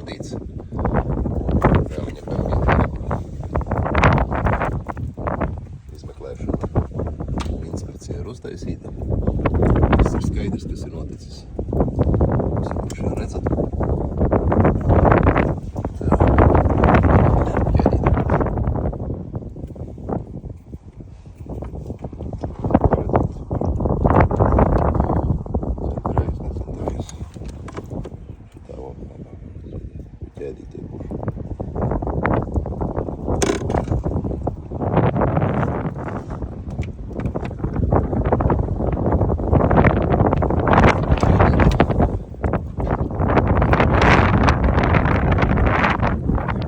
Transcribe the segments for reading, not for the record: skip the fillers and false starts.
vadīts. Jā, viņa pēmītē izmeklēšana. Inspekcija ir uztaisīta. Viss ir skaidrs, kas ir noticis. Jūs jau redzat. Ķēdītie puši.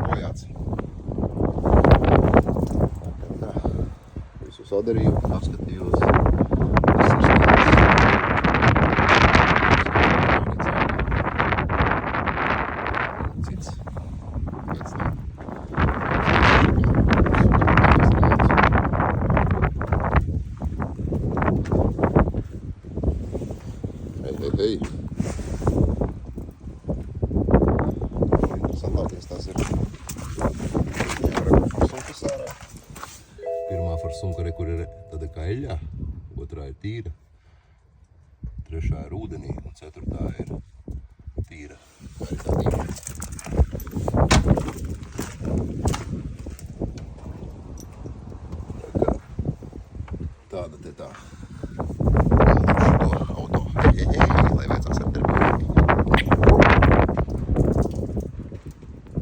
Bojāts. Tā, visu sadarīju, apskatījos. Viss ir skaidrs. Cits. Pēc tam. Hei. Interesantākais tās ir. Farsunkas ārā. Pirmā farsunka, kur ir tāda kā eļļā, otrā ir tīra, trešā ir ūdenī un ceturtā ir tīra. Tā ir tā tīra. Tāda te tā. Šito auto. Hei, lai veicās ar tevi.